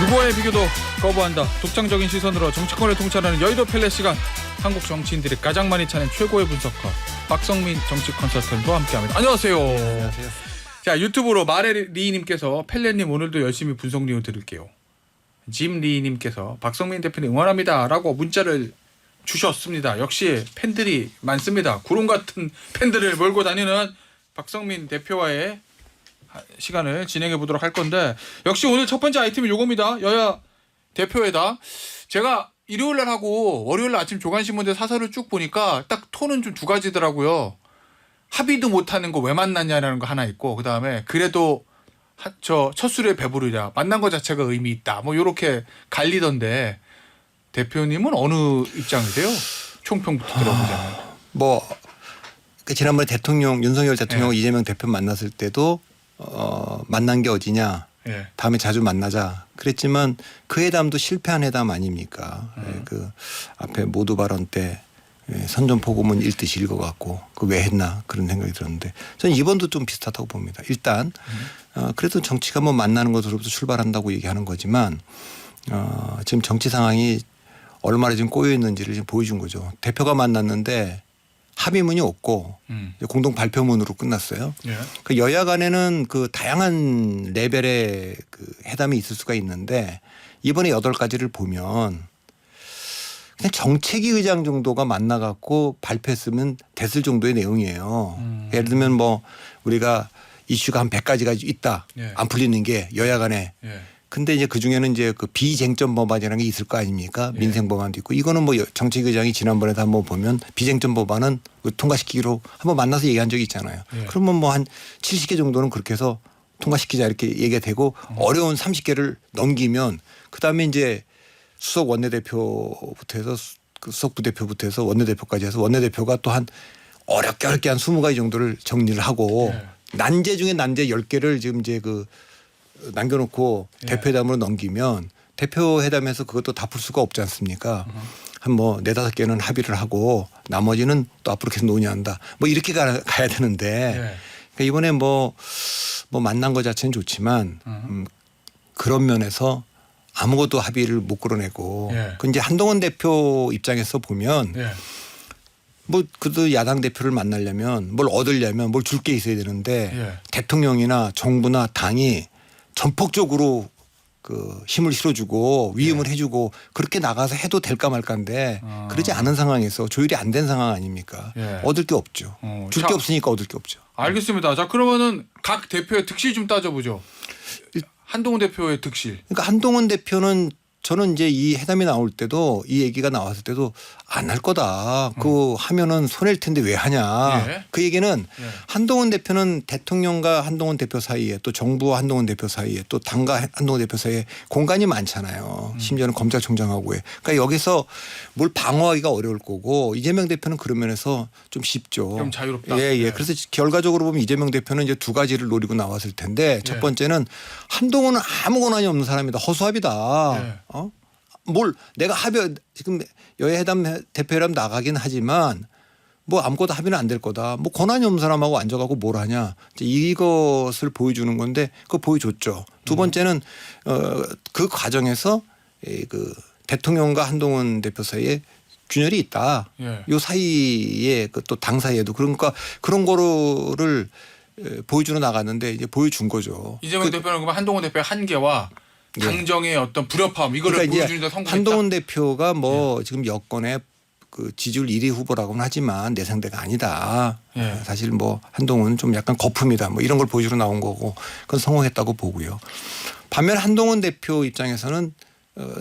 누구와의 비교도 거부한다. 독창적인 시선으로 정치권을 통찰하는 여의도 펠레 시간. 한국 정치인들이 가장 많이 찾는 최고의 분석가 박성민 정치 컨설턴트와 함께합니다. 안녕하세요. 안녕하세요. 자, 유튜브로 마레리님께서 펠레님 오늘도 열심히 분석 내용 들을게요. 짐리님께서 박성민 대표님 응원합니다라고 문자를 주셨습니다. 역시 팬들이 많습니다. 구름 같은 팬들을 몰고 다니는 박성민 대표와의 시간을 진행해 보도록 할 건데, 역시 오늘 첫 번째 아이템이 요겁니다. 여야 대표회담. 제가 일요일 날 하고 월요일 날 아침 조간신문대 사설을 쭉 보니까 딱 톤은 좀 두 가지더라고요. 합의도 못하는 거 왜 만났냐라는 거 하나 있고, 그 다음에 그래도 저 첫 술에 배부르냐, 만난 거 자체가 의미 있다, 뭐 요렇게 갈리던데, 대표님은 어느 입장이세요? 총평부터 들어보자면. 지난번에 윤석열 대통령 예. 이재명 대표 만났을 때도 만난 게 어디냐, 예. 다음에 자주 만나자 그랬지만 그 회담도 실패한 회담 아닙니까? 그 앞에 모두 발언 때 선전포고문 읽듯이 읽어갖고 그 왜 했나 그런 생각이 들었는데, 저는 이번도 좀 비슷하다고 봅니다. 일단 그래도 정치가 뭐 만나는 것으로부터 출발한다고 얘기하는 거지만 지금 정치 상황이 얼마나 지금 꼬여 있는지를 지금 보여준 거죠. 대표가 만났는데 합의문이 없고 공동 발표문으로 끝났어요. 예. 그 여야 간에는 그 다양한 레벨의 그 회담이 있을 수가 있는데, 이번에 8가지를 보면 그냥 정책위 의장 정도가 만나갖고 발표했으면 됐을 정도의 내용이에요. 예를 들면 뭐 우리가 이슈가 한 100가지가 있다. 예. 안 풀리는 게 여야 간에. 예. 근데 이제 그 중에는 이제 그 비쟁점 법안이라는 게 있을 거 아닙니까? 예. 민생 법안도 있고, 이거는 뭐 정책위 의장이 지난번에도 한번 보면 비쟁점 법안은 통과시키기로 한번 만나서 얘기한 적이 있잖아요. 예. 그러면 뭐 한 70개 정도는 그렇게 해서 통과시키자 이렇게 얘기가 되고, 어려운 30개를 넘기면 그다음에 이제 수석 원내대표부터 해서 그 수석 부대표부터 해서 원내대표까지 해서 원내대표가 또 한 어렵게 한 20가지 정도를 정리를 하고 예. 난제 중에 난제 10개를 지금 이제 그 남겨놓고 예. 대표회담으로 넘기면 대표회담에서 그것도 다 풀 수가 없지 않습니까? 한 뭐 4-5개는 합의를 하고 나머지는 또 앞으로 계속 논의한다. 뭐 이렇게 가야 되는데, 예. 그러니까 이번에 뭐 만난 것 자체는 좋지만 그런 면에서 아무것도 합의를 못 끌어내고, 예. 그 이제 한동훈 대표 입장에서 보면 예. 뭐 그래도 야당 대표를 만나려면 뭘 얻으려면 뭘 줄 게 있어야 되는데, 예. 대통령이나 정부나 당이 전폭적으로 그 힘을 실어주고 위임을 해주고 그렇게 나가서 해도 될까 말까인데, 그러지 않은 상황에서 조율이 안 된 상황 아닙니까? 예. 얻을 게 없죠. 줄 게 자, 없으니까 얻을 게 없죠. 알겠습니다. 자, 그러면은 각 대표의 득실 좀 따져보죠. 한동훈 대표의 득실. 그러니까 한동훈 대표는, 저는 이제 이 회담이 나올 때도 이 얘기가 나왔을 때도 안 할 거다. 그거 하면은 손해일 텐데 왜 하냐. 예. 그 얘기는 예. 한동훈 대표는 대통령과 한동훈 대표 사이에, 또 정부와 한동훈 대표 사이에, 또 당과 한동훈 대표 사이에 공간이 많잖아요. 심지어는 검찰총장하고의. 그러니까 여기서 뭘 방어하기가 어려울 거고, 이재명 대표는 그런 면에서 좀 쉽죠. 좀 자유롭다. 예, 예. 예. 그래서 결과적으로 보면 이재명 대표는 이제 2가지를 노리고 나왔을 텐데, 첫 예. 번째는 한동훈은 아무 권한이 없는 사람이다. 허수아비다. 예. 뭘 내가 지금 여야회담 대표회담 나가긴 하지만 뭐 아무것도 합의는 안 될 거다. 뭐 권한이 없는 사람하고 앉아가고 뭘 하냐. 이것을 보여주는 건데, 그거 보여줬죠. 두 번째는 그 과정에서 그 대통령과 한동훈 대표 사이에 균열이 있다. 예. 요 사이에 그 또 당 사이에도, 그러니까 그런 거를 보여주러 나갔는데 이제 보여준 거죠. 이재명 대표는 그러면 한동훈 대표의 한계와 당정의 어떤 불협화음, 이거를 그러니까 보여주는 데 성공했다. 한동훈 대표가 뭐 지금 여권의 그 지지율 1위 후보라고는 하지만 내 상대가 아니다. 예. 사실 뭐 한동훈은 좀 약간 거품이다. 뭐 이런 걸 보여주러 나온 거고, 그건 성공했다고 보고요. 반면 한동훈 대표 입장에서는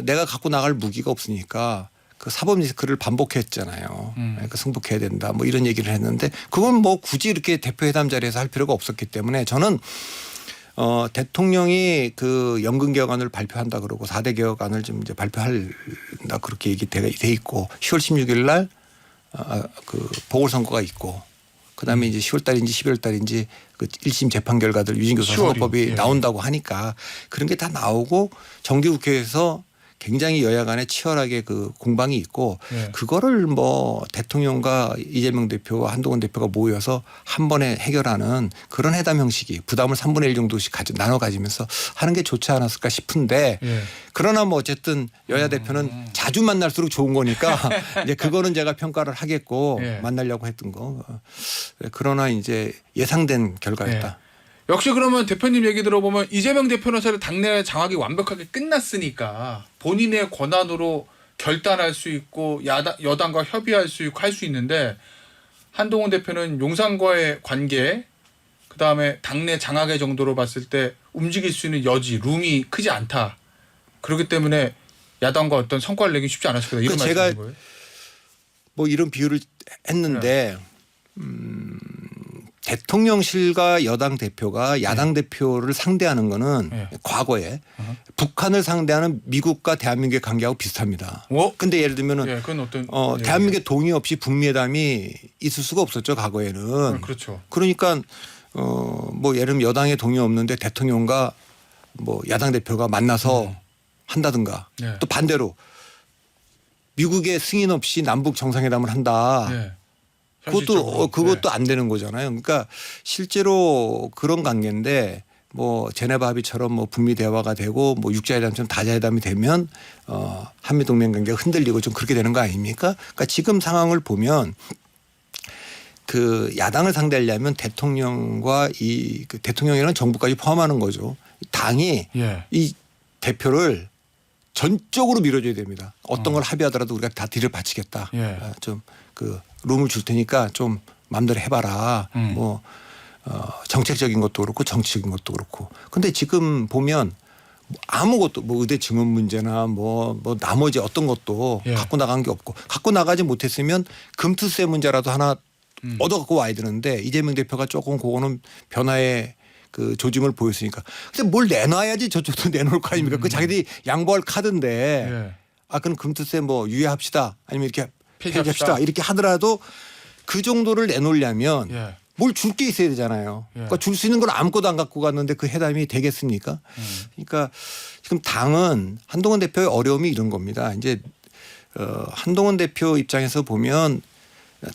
내가 갖고 나갈 무기가 없으니까 그 사법 리스크를 반복했잖아요. 그러니까 승복해야 된다. 뭐 이런 얘기를 했는데, 그건 뭐 굳이 이렇게 대표회담 자리에서 할 필요가 없었기 때문에, 저는 대통령이 그 연금 개혁안을 발표한다 그러고 4대 개혁안을 좀 이제 발표한다 그렇게 얘기돼 있고, 10월 16일 날 그 보궐선거가 있고, 그다음에 이제 10월 달인지 11월 달인지 그 1심 재판 결과들, 유진교사 선거법이 예. 나온다고 하니까 그런 게 다 나오고 정기국회에서 굉장히 여야 간에 치열하게 그 공방이 있고 예. 그거를 뭐 대통령과 이재명 대표와 한동훈 대표가 모여서 한 번에 해결하는 그런 회담 형식이 부담을 3분의 1 정도씩 나눠 가지면서 하는 게 좋지 않았을까 싶은데 예. 그러나 뭐 어쨌든 여야 대표는 자주 만날수록 좋은 거니까 이제 그거는 제가 평가를 하겠고 예. 만나려고 했던 거. 그러나 이제 예상된 결과였다. 역시 그러면 대표님 얘기 들어보면 이재명 대표는 사실 당내 장악이 완벽하게 끝났으니까 본인의 권한으로 결단할 수 있고 여당과 협의할 수 있고 할 수 있는데 한동훈 대표는 용산과의 관계 그다음에 당내 장악의 정도로 봤을 때 움직일 수 있는 여지, 룸이 크지 않다. 그렇기 때문에 야당과 어떤 성과를 내기 쉽지 않았을 거다. 이런 제가 말씀인 거예요? 뭐 이런 비유를 했는데 대통령실과 여당 대표가 야당 대표를 상대하는 거는 과거에 북한을 상대하는 미국과 대한민국의 관계하고 비슷합니다. 근데 예를 들면은 그건 어떤 대한민국의 동의 없이 북미 회담이 있을 수가 없었죠 과거에는. 그렇죠. 그러니까 뭐 예를 들면 여당의 동의 없는데 대통령과 뭐 야당 대표가 만나서 한다든가 또 반대로 미국의 승인 없이 남북 정상회담을 한다. 그것도 안 되는 거잖아요. 그러니까 실제로 그런 관계인데 뭐 제네바 합의처럼 뭐 북미 대화가 되고 뭐 육자회담처럼 다자회담이 되면 한미 동맹 관계가 흔들리고 좀 그렇게 되는 거 아닙니까? 그러니까 지금 상황을 보면 그 야당을 상대하려면 대통령과 그 대통령이라는 정부까지 포함하는 거죠. 당이 이 대표를 전적으로 밀어줘야 됩니다. 어떤 걸 합의하더라도 우리가 다 뒤를 바치겠다. 좀 그 룸을 줄 테니까 좀 마음대로 해봐라. 뭐 정책적인 것도 그렇고 정치적인 것도 그렇고. 근데 지금 보면 아무것도 뭐 의대 증원 문제나 뭐 나머지 어떤 것도 갖고 나간 게 없고 갖고 나가지 못했으면 금투세 문제라도 하나 얻어 갖고 와야 되는데 이재명 대표가 조금 그거는 변화의 그 조짐을 보였으니까. 근데 뭘 내놔야지 저쪽도 내놓을 거 아닙니까? 그 자기들이 양보할 카드인데 그럼 금투세 뭐 유예합시다 아니면 이렇게 폐지합시다 이렇게 하더라도 그 정도를 내놓으려면 뭘 줄 게 있어야 되잖아요. 그러니까 줄 수 있는 걸 아무것도 안 갖고 갔는데 그 회담이 되겠습니까? 그러니까 지금 당은 한동훈 대표의 어려움이 이런 겁니다. 이제 한동훈 대표 입장에서 보면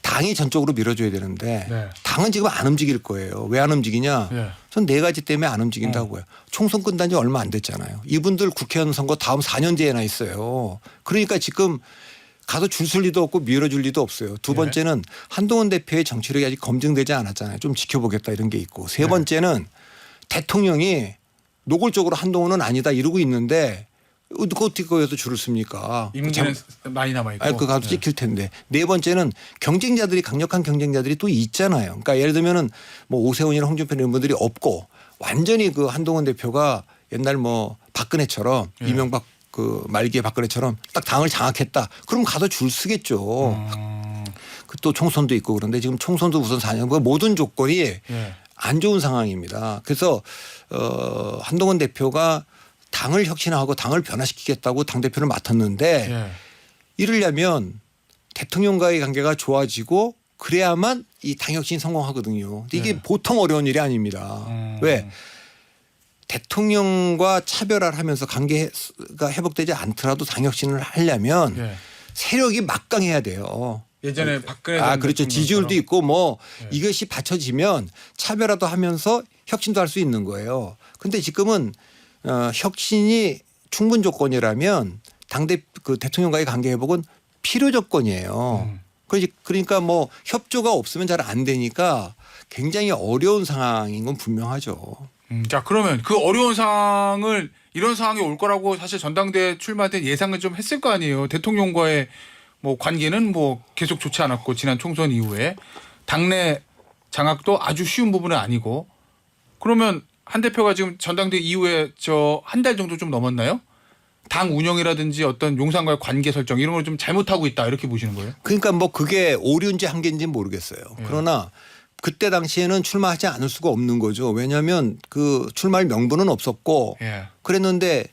당이 전적으로 밀어줘야 되는데 당은 지금 안 움직일 거예요. 왜 안 움직이냐? 전 네 가지 때문에 안 움직인다고요. 총선 끝난 지 얼마 안 됐잖아요. 이분들 국회의원 선거 다음 4년제에나 있어요. 그러니까 지금 가서 줄 설 리도 없고 밀어줄 리도 없어요. 두 번째는 한동훈 대표의 정치력이 아직 검증되지 않았잖아요. 좀 지켜보겠다 이런 게 있고. 세 번째는 대통령이 노골적으로 한동훈은 아니다 이러고 있는데 어떻게 거기서 줄을 씁니까? 임기는 많이 남아있고. 그 가도 찍힐 텐데. 네 번째는 경쟁자들이 강력한 경쟁자들이 또 있잖아요. 그러니까 예를 들면은 뭐 오세훈이나 홍준표 이런 분들이 없고 완전히 그 한동훈 대표가 옛날 뭐 박근혜처럼 이명박 그 말기의 박근혜처럼 딱 당을 장악했다. 그럼 가서 줄 쓰겠죠. 그 또 총선도 있고 그런데 지금 총선도 우선 4년 모든 조건이 안 좋은 상황입니다. 그래서 한동훈 대표가 당을 혁신하고 당을 변화시키겠다고 당대표를 맡았는데 이러려면 대통령과의 관계가 좋아지고 그래야만 이 당혁신이 성공하거든요. 근데 이게 보통 어려운 일이 아닙니다. 왜? 대통령과 차별화를 하면서 관계가 회복되지 않더라도 당혁신을 하려면 세력이 막강해야 돼요. 예전에 박근혜 그렇죠. 지지율도 있고 뭐 이것이 받쳐지면 차별화도 하면서 혁신도 할 수 있는 거예요. 근데 지금은 혁신이 충분 조건이라면 그 대통령과의 관계 회복은 필요 조건이에요. 그러니까 뭐 협조가 없으면 잘 안 되니까 굉장히 어려운 상황인 건 분명하죠. 자 그러면 그 어려운 상황을 이런 상황이 올 거라고 사실 전당대회 출마 때 예상을 좀 했을 거 아니에요. 대통령과의 뭐 관계는 뭐 계속 좋지 않았고 지난 총선 이후에 당내 장악도 아주 쉬운 부분은 아니고 그러면 한 대표가 지금 전당대회 이후에 저 한 달 정도 좀 넘었나요? 당 운영이라든지 어떤 용산과의 관계 설정 이런 걸 좀 잘못하고 있다 이렇게 보시는 거예요? 그러니까 뭐 그게 오류인지 한계인지는 모르겠어요. 그러나 그때 당시에는 출마하지 않을 수가 없는 거죠. 왜냐하면 그 출마할 명분은 없었고 그랬는데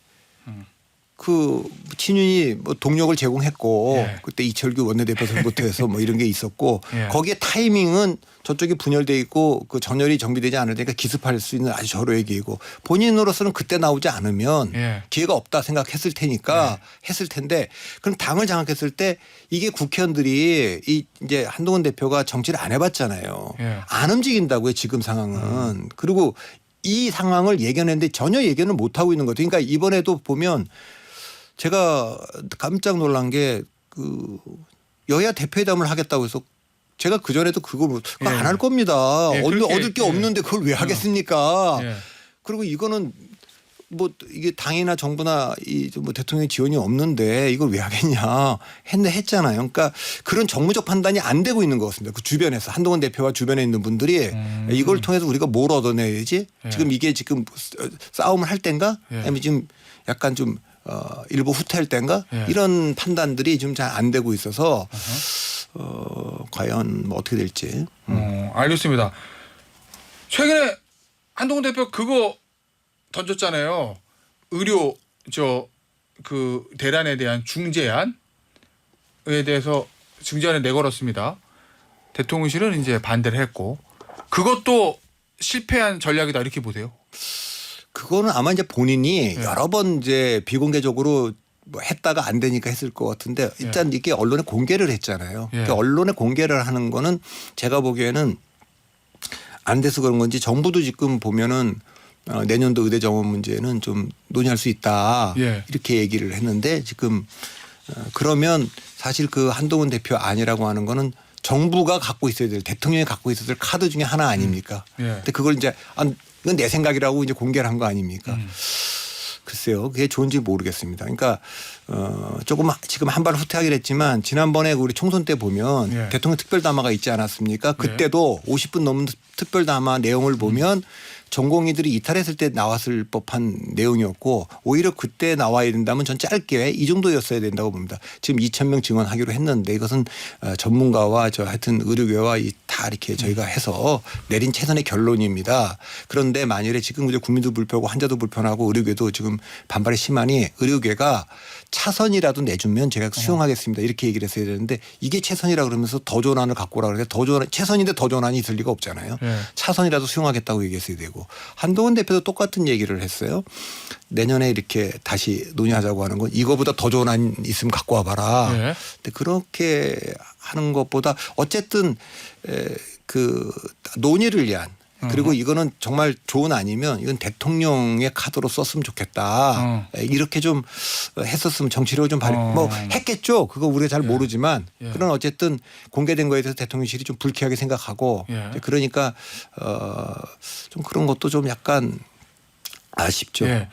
그 친윤이 뭐 동력을 제공했고 예. 그때 이철규 원내대표부터 해서 뭐 이런 게 있었고 예. 거기에 타이밍은 저쪽이 분열돼 있고 그 전열이 정비되지 않을 테니까 기습할 수 있는 아주 절호의 기회고 본인으로서는 그때 나오지 않으면 예. 기회가 없다 생각했을 테니까 했을 텐데 그럼 당을 장악했을 때 이게 국회의원들이 이제 한동훈 대표가 정치를 안 해봤잖아요. 예. 안 움직인다고요 지금 상황은. 그리고 이 상황을 예견했는데 전혀 예견을 못 하고 있는 거죠. 그러니까 이번에도 보면 제가 깜짝 놀란 게 그 여야 대표회담을 하겠다고 해서 제가 그 전에도 그거 예. 안 할 겁니다. 예, 그렇게, 얻을 게 예. 없는데 그걸 왜 하겠습니까? 예. 그리고 이거는 뭐 이게 당이나 정부나 이 뭐 대통령 지원이 없는데 이걸 왜 하겠냐 했잖아요. 그러니까 그런 정무적 판단이 안 되고 있는 것 같습니다. 그 주변에서 한동훈 대표와 주변에 있는 분들이 이걸 통해서 우리가 뭘 얻어내야지 예. 지금 이게 지금 싸움을 할 땐가 예. 아니면 지금 약간 좀 일부 후퇴할 땐가 예. 이런 판단들이 좀 잘 안 되고 있어서 과연 뭐 어떻게 될지. 알겠습니다. 최근에 한동훈 대표 그거 던졌잖아요. 의료 그 대란에 대한 중재안에 대해서 중재안을 내걸었습니다. 대통령실은 이제 반대를 했고 그것도 실패한 전략이다 이렇게 보세요. 그거는 아마 이제 본인이 예. 여러 번 이제 비공개적으로 뭐 했다가 안 되니까 했을 것 같은데 일단 이게 언론에 공개를 했잖아요. 예. 그러니까 언론에 공개를 하는 거는 제가 보기에는 안 돼서 그런 건지 정부도 지금 보면은 내년도 의대 정원 문제는 좀 논의할 수 있다. 예. 이렇게 얘기를 했는데 지금 그러면 사실 그 한동훈 대표 아니라고 하는 거는 정부가 갖고 있어야 될 대통령이 갖고 있어야 될 카드 중에 하나 아닙니까? 예. 근데 그걸 이제 이건 내 생각이라고 이제 공개를 한 거 아닙니까? 글쎄요. 그게 좋은지 모르겠습니다. 그러니까 조금 지금 한 발 후퇴하긴 했지만 지난번에 우리 총선 때 보면 예. 대통령 특별담화가 있지 않았습니까? 그때도 50분 넘는 특별담화 내용을 보면 전공의들이 이탈했을 때 나왔을 법한 내용이었고 오히려 그때 나와야 된다면 전 짧게 이 정도였어야 된다고 봅니다. 지금 2,000명 증언하기로 했는데 이것은 전문가와 하여튼 의료계와 다 이렇게 저희가 해서 내린 최선의 결론입니다. 그런데 만일에 지금 이제 국민도 불편하고 환자도 불편하고 의료계도 지금 반발이 심하니 의료계가 차선이라도 내주면 제가 수용하겠습니다. 이렇게 얘기를 했어야 되는데 이게 최선이라 그러면서 더 좋은 안을 갖고 오라 그러는데 더 좋은 최선인데 더 좋은 안이 있을 리가 없잖아요. 예. 차선이라도 수용하겠다고 얘기했어야 되고 한동훈 대표도 똑같은 얘기를 했어요. 내년에 이렇게 다시 논의하자고 하는 건 이거보다 더 좋은 안 있으면 갖고 와봐라. 예. 근데 그렇게 하는 것보다 어쨌든 그 논의를 위한 그리고 이거는 정말 좋은 아니면 이건 대통령의 카드로 썼으면 좋겠다. 이렇게 좀 했었으면 정치력을 좀 뭐 했겠죠. 그거 우리가 잘 모르지만 예. 그런 어쨌든 공개된 거에 대해서 대통령실이 좀 불쾌하게 생각하고 예. 그러니까 좀 그런 것도 좀 약간 아쉽죠. 예.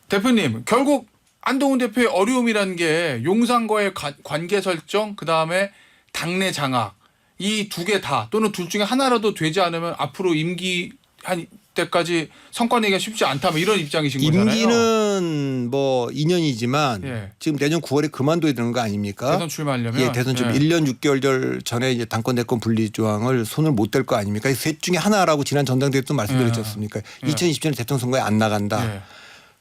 대표님 결국 한동훈 대표의 어려움이라는 게 용산과의 관계 설정 그다음에 당내 장악 이 두 개 다 또는 둘 중에 하나라도 되지 않으면 앞으로 임기 한 때까지 성과 내기가 쉽지 않다 뭐 이런 입장이신 거잖아요. 임기는 뭐 2년이지만 예. 지금 내년 9월에 그만둬야 되는 거 아닙니까? 대선 출마하려면 예, 대선 좀 1년 6개월 전에 이제 당권 대권 분리 조항을 손을 못 댈 거 아닙니까? 셋 중에 하나라고 지난 전당대회 때도 말씀드렸지 않습니까? 2020년에 대통령 선거에 안 나간다. 예.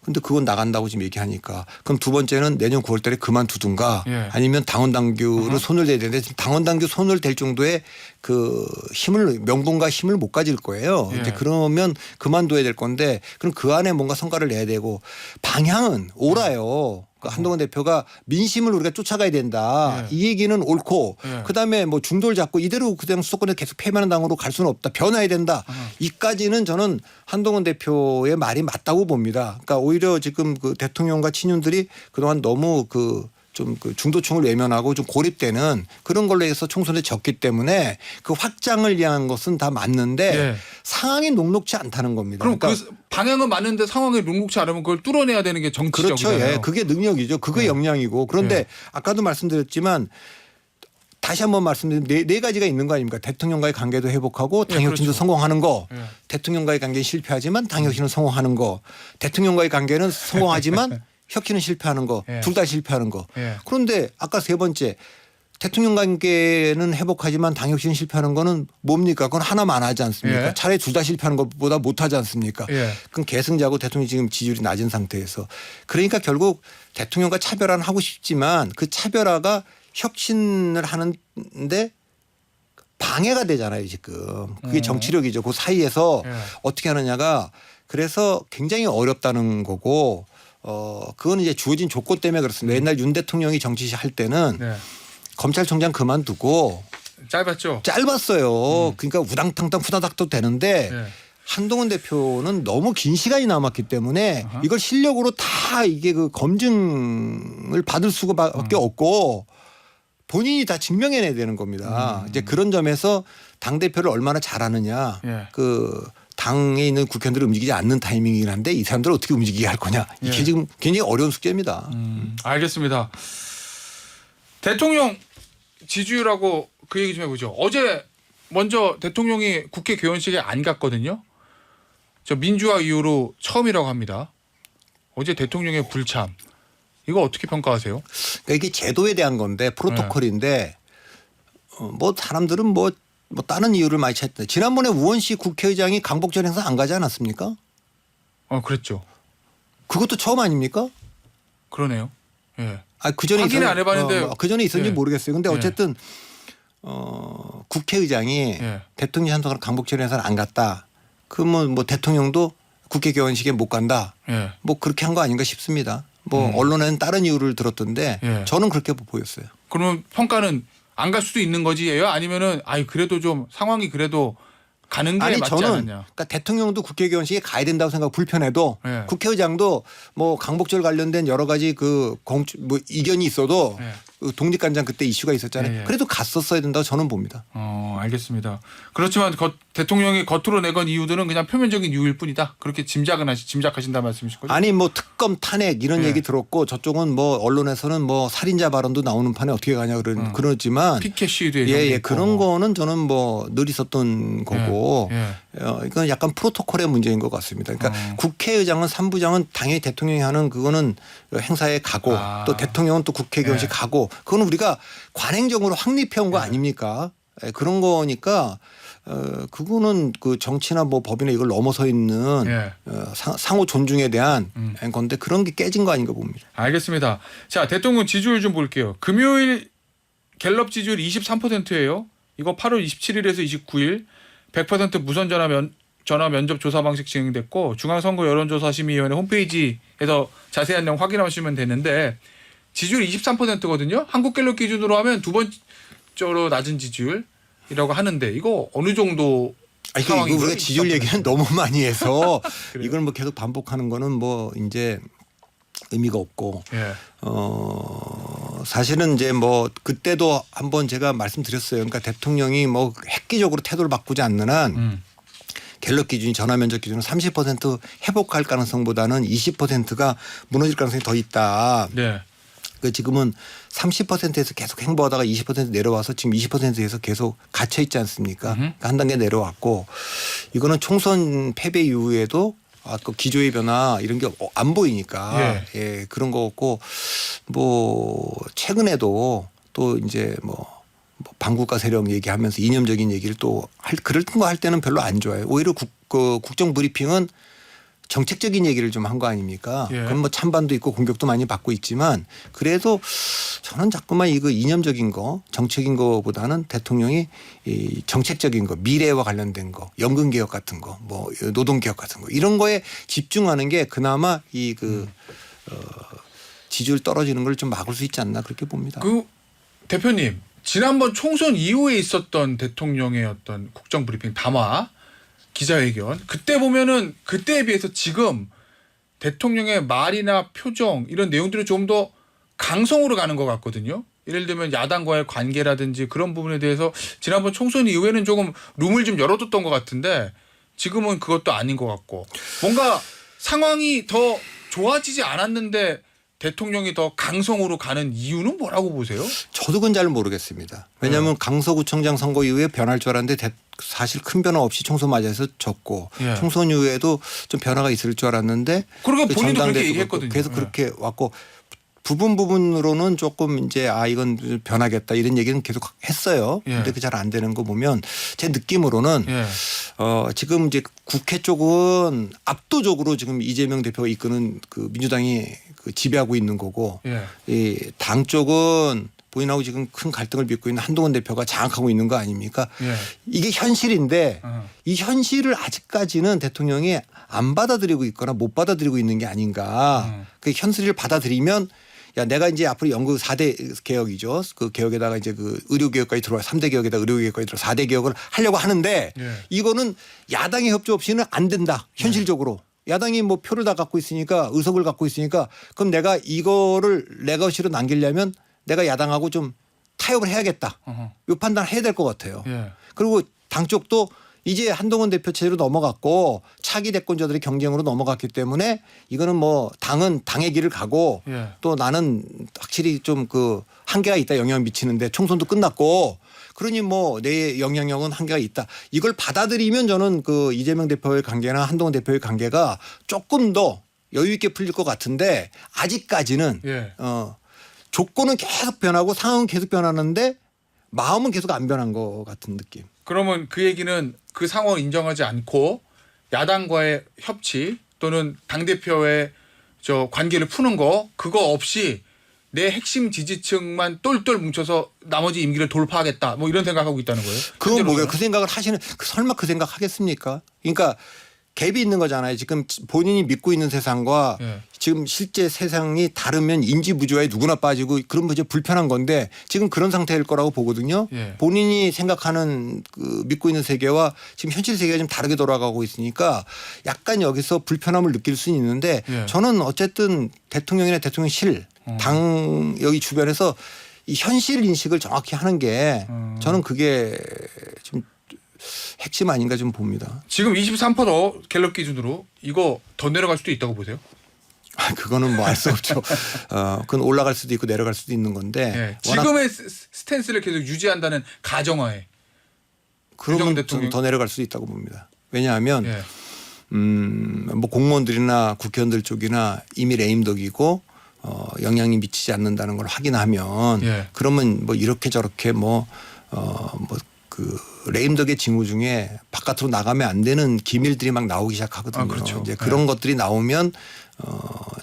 근데 그건 나간다고 지금 얘기하니까 그럼 두 번째는 내년 9월 달에 그만두든가 예. 아니면 당원 당규를 손을 대야 되는데 지금 당원 당규 손을 댈 정도의 그 힘을 명분과 힘을 못 가질 거예요. 예. 이제 그러면 그만둬야 될 건데 그럼 그 안에 뭔가 성과를 내야 되고 방향은 옳아요. 그러니까 한동훈 대표가 민심을 우리가 쫓아가야 된다. 예. 이 얘기는 옳고 예. 그다음에 뭐 중도를 잡고 이대로 그냥 수도권에 계속 패만한 당으로 갈 수는 없다. 변화해야 된다. 이까지는 저는 한동훈 대표의 말이 맞다고 봅니다. 그러니까 오히려 지금 그 대통령과 친윤들이 그동안 너무 좀 그 중도층을 외면하고 좀 고립되는 그런 걸로 해서 총선에 졌기 때문에 그 확장을 위한 것은 다 맞는데 예. 상황이 녹록지 않다는 겁니다. 그럼 그러니까 그 방향은 맞는데 상황이 녹록지 않으면 그걸 뚫어내야 되는 게 그렇죠. 정치적이잖아요. 예. 그게 능력이죠. 그게 예. 역량이고 그런데 예. 아까도 말씀드렸지만 다시 한번 말씀드리면 네 가지가 있는 거 아닙니까? 대통령과의 관계도 회복하고 당혁신도 그렇죠. 성공하는 거. 예. 대통령과의 관계는 실패하지만 당혁신은 성공하는 거. 대통령과의 관계는 성공하지만 혁신은 실패하는 거. 예. 둘 다 실패하는 거. 예. 그런데 아까 세 번째 대통령 관계는 회복하지만 당 혁신은 실패하는 거는 뭡니까? 그건 하나만 하지 않습니까? 예. 차라리 둘 다 실패하는 것보다 못하지 않습니까? 예. 그럼 계승자고 대통령이 지금 지지율이 낮은 상태에서 그러니까 결국 대통령과 차별화는 하고 싶지만 그 차별화가 혁신을 하는데 방해가 되잖아요 지금. 그게 정치력이죠. 그 사이에서 예. 어떻게 하느냐가 그래서 굉장히 어렵다는 거고 그거는 이제 주어진 조건 때문에 그렇습니다. 옛날 윤 대통령이 정치할 때는 네. 검찰총장 그만두고 짧았죠. 짧았어요. 그러니까 우당탕탕 후다닥도 되는데 네. 한동훈 대표는 너무 긴 시간이 남았기 때문에 아하. 이걸 실력으로 다 이게 그 검증을 받을 수밖에 없고 본인이 다 증명해내야 되는 겁니다. 이제 그런 점에서 당 대표를 얼마나 잘하느냐, 예. 그 당에 있는 국회의원들을 움직이지 않는 타이밍이긴 한데 이 사람들을 어떻게 움직이게 할 거냐 이게 예. 지금 굉장히 어려운 숙제입니다. 알겠습니다. 대통령 지지율하고 그 얘기 좀 해보죠. 어제 먼저 대통령이 국회 개원식에 안 갔거든요. 저 민주화 이후로 처음이라고 합니다. 어제 대통령의 불참. 이거 어떻게 평가하세요? 그러니까 이게 제도에 대한 건데 프로토콜인데 뭐 사람들은 뭐 다른 이유를 많이 찾는데 지난번에 우원식 국회의장이 강복절 행사 안 가지 않았습니까? 그랬죠. 그것도 처음 아닙니까? 그러네요. 예. 그 전에 확인을 안 해봤는데 그 전에 있었는지 예. 모르겠어요. 근데 예. 어쨌든 국회의장이 예. 대통령 한동안 강복절 행사를 안 갔다. 그러면 뭐 대통령도 국회 개원식에 못 간다. 예. 뭐 그렇게 한 거 아닌가 싶습니다. 뭐 언론에는 다른 이유를 들었던데 예. 저는 그렇게 보였어요. 그러면 평가는 안 갈 수도 있는 거지예요? 아니면은 그래도 좀 상황이 그래도 가는 게 아니 맞지 저는 않았냐? 그러니까 대통령도 국회 개원식에 가야 된다고 생각 불편해도 예. 국회의장도 뭐 강복절 관련된 여러 가지 뭐 이견이 있어도 예. 그 독립관장 그때 이슈가 있었잖아요. 예, 예. 그래도 갔었어야 된다고 저는 봅니다. 알겠습니다. 그렇지만 대통령이 겉으로 내건 이유들은 그냥 표면적인 이유일 뿐이다. 그렇게 짐작하신다 말씀이신 거죠? 아니 뭐 특검 탄핵 이런 예. 얘기 들었고 저쪽은 뭐 언론에서는 뭐 살인자 발언도 나오는 판에 어떻게 가냐 그러지만 피켓 시위도 예, 그런 거는 저는 뭐 늘 있었던 거고 예. 이건 약간 프로토콜의 문제인 것 같습니다. 그러니까 국회의장은 3부장은 당연히 대통령이 하는 그거는 행사에 가고 또 대통령은 또 국회 개원식 예. 가고 그건 우리가 관행적으로 확립해온 거 아닙니까? 예, 그런 거니까 그거는 그 정치나 뭐 법이나 이걸 넘어서 있는 예. 상호 존중에 대한 건데 그런 게 깨진 거 아닌가 봅니다. 알겠습니다. 자, 대통령 지지율 좀 볼게요. 금요일 갤럽 지지율 23%예요. 이거 8월 27일에서 29일 100% 무선 전화 면접 조사 방식 진행됐고 중앙선거 여론조사심의위원회 홈페이지에서 자세한 내용 확인하시면 되는데 지지율 23%거든요. 한국갤럽 기준으로 하면 두 번째로 낮은 지지율이라고 하는데 이거 어느 정도 이거 상황인 우리가 거예요? 지지율 얘기는 너무 많이 해서 이걸 뭐 계속 반복하는 거는 뭐 이제 의미가 없고 예. 사실은 이제 뭐 그때도 한번 제가 말씀드렸어요. 그러니까 대통령이 뭐 획기적으로 태도를 바꾸지 않는 한 갤럽 기준이 전화 면접 기준은 30% 회복할 가능성보다는 20%가 무너질 가능성이 더 있다. 네. 그 지금은 30%에서 계속 행보하다가 20% 내려와서 지금 20%에서 계속 갇혀 있지 않습니까? 그러니까 한 단계 내려왔고 이거는 총선 패배 이후에도 그 기조의 변화 이런 게 안 보이니까 예, 그런 거고 뭐 최근에도 또 이제 뭐 반국가 세력 얘기하면서 이념적인 얘기를 또 그럴 거 할 때는 별로 안 좋아요. 오히려 국정 브리핑은 정책적인 얘기를 좀 한 거 아닙니까? 예. 그건 뭐 찬반도 있고 공격도 많이 받고 있지만 그래도 저는 자꾸만 이거 이념적인 거 정책인 거보다는 대통령이 이 정책적인 거 미래와 관련된 거 연금 개혁 같은 거 뭐 노동 개혁 같은 거 이런 거에 집중하는 게 그나마 이 지지율 떨어지는 걸 좀 막을 수 있지 않나 그렇게 봅니다. 그 대표님 지난번 총선 이후에 있었던 대통령의 어떤 국정 브리핑 담화 기자회견 그때 보면은 그때에 비해서 지금 대통령의 말이나 표정 이런 내용들이 좀 더 강성으로 가는 것 같거든요. 예를 들면 야당과의 관계라든지 그런 부분에 대해서 지난번 총선 이후에는 조금 룸을 좀 열어뒀던 것 같은데 지금은 그것도 아닌 것 같고 뭔가 상황이 더 좋아지지 않았는데 대통령이 더 강성으로 가는 이유는 뭐라고 보세요? 저도 그건 잘 모르겠습니다. 왜냐하면 강서구청장 선거 이후에 변할 줄 알았는데 사실 큰 변화 없이 총선 맞이해서 졌고 예. 총선 이후에도 좀 변화가 있을 줄 알았는데 그러니까 본인도 그렇게 전당대회도 얘기했거든요. 계속 예. 그렇게 왔고 부분으로는 조금 이제 이건 변하겠다 이런 얘기는 계속 했어요. 예. 근데 그 잘 안 되는 거 보면 제 느낌으로는 예. 지금 이제 국회 쪽은 압도적으로 지금 이재명 대표가 이끄는 그 민주당이 그 지배하고 있는 거고 예. 이 당 쪽은 본인하고 지금 큰 갈등을 빚고 있는 한동훈 대표가 장악하고 있는 거 아닙니까? 예. 이게 현실인데 어. 이 현실을 아직까지는 대통령이 안 받아들이고 있거나 못 받아들이고 있는 게 아닌가. 그 현실을 받아들이면 야 내가 이제 앞으로 연구 4대 개혁이죠. 그 개혁에다가 이제 그 의료 개혁까지 들어와 3대 개혁에다가 의료 개혁까지 들어 4대 개혁을 하려고 하는데 예. 이거는 야당의 협조 없이는 안 된다. 현실적으로. 야당이 뭐 표를 다 갖고 있으니까 의석을 갖고 있으니까 그럼 내가 이거를 내 것으로 남기려면 내가 야당하고 좀 타협을 해야겠다. 어허. 이 판단을 해야 될 것 같아요. 예. 그리고 당 쪽도 이제 한동훈 대표 체제로 넘어갔고 차기 대권자들의 경쟁으로 넘어갔기 때문에 이거는 뭐 당은 당의 길을 가고 예. 또 나는 확실히 좀 그 한계가 있다 영향을 미치는데 총선도 끝났고 그러니 뭐 내 영향력은 한계가 있다. 이걸 받아들이면 저는 그 이재명 대표의 관계나 한동훈 대표의 관계가 조금 더 여유 있게 풀릴 것 같은데 아직까지는 예. 조건은 계속 변하고 상황은 계속 변하는데 마음은 계속 안 변한 것 같은 느낌. 그러면 그 얘기는 그 상황을 인정하지 않고 야당과의 협치 또는 당대표의 저 관계를 푸는 거 그거 없이 내 핵심 지지층만 똘똘 뭉쳐서 나머지 임기를 돌파하겠다 뭐 이런 생각하고 있다는 거예요. 그건 뭐예요? 그 생각을 하시는 설마 그 생각 하겠습니까? 그러니까 갭이 있는 거잖아요. 지금 본인이 믿고 있는 세상과 예. 지금 실제 세상이 다르면 인지부조화에 누구나 빠지고 그런 이제 불편한 건데 지금 그런 상태일 거라고 보거든요. 예. 본인이 생각하는 그 믿고 있는 세계와 지금 현실 세계가 좀 다르게 돌아가고 있으니까 약간 여기서 불편함을 느낄 수는 있는데 예. 저는 어쨌든 대통령이나 대통령실 당 여기 주변에서 이 현실 인식을 정확히 하는 게 저는 그게 좀 핵심 아닌가 좀 봅니다. 지금 23%더 갤럽 기준으로 이거 더 내려갈 수도 있다고 보세요? 그거는 뭐 알 수 없죠. 그건 올라갈 수도 있고 내려갈 수도 있는 건데. 예. 지금의 스탠스를 계속 유지한다는 가정하에 그러면 대통령- 좀 더 내려갈 수도 있다고 봅니다. 왜냐하면 예. 뭐 공무원들이나 국회의원들 쪽이나 이미 레임덕이고 영향이 미치지 않는다는 걸 확인하면 예. 그러면 뭐 이렇게 저렇게 그 레임덕의 징후 중에 바깥으로 나가면 안 되는 기밀들이 막 나오기 시작하거든요. 그렇죠. 이제 그런 것들이 나오면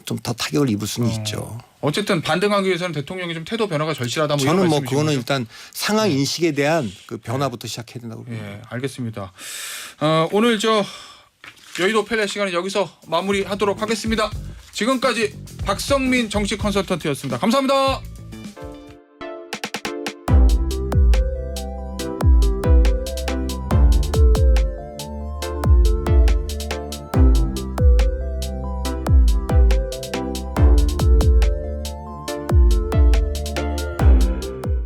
좀 더 타격을 입을 수는 있죠. 어쨌든 반등하기 위해서는 대통령이 좀 태도 변화가 절실하다. 뭐 저는 이런 뭐 말씀이신 그거는 거죠? 일단 상황 인식에 대한 그 변화부터 시작해야 된다고 봅니다. 예, 알겠습니다. 오늘 저 여의도 펠레 시간은 여기서 마무리하도록 하겠습니다. 지금까지 박성민 정치 컨설턴트였습니다. 감사합니다.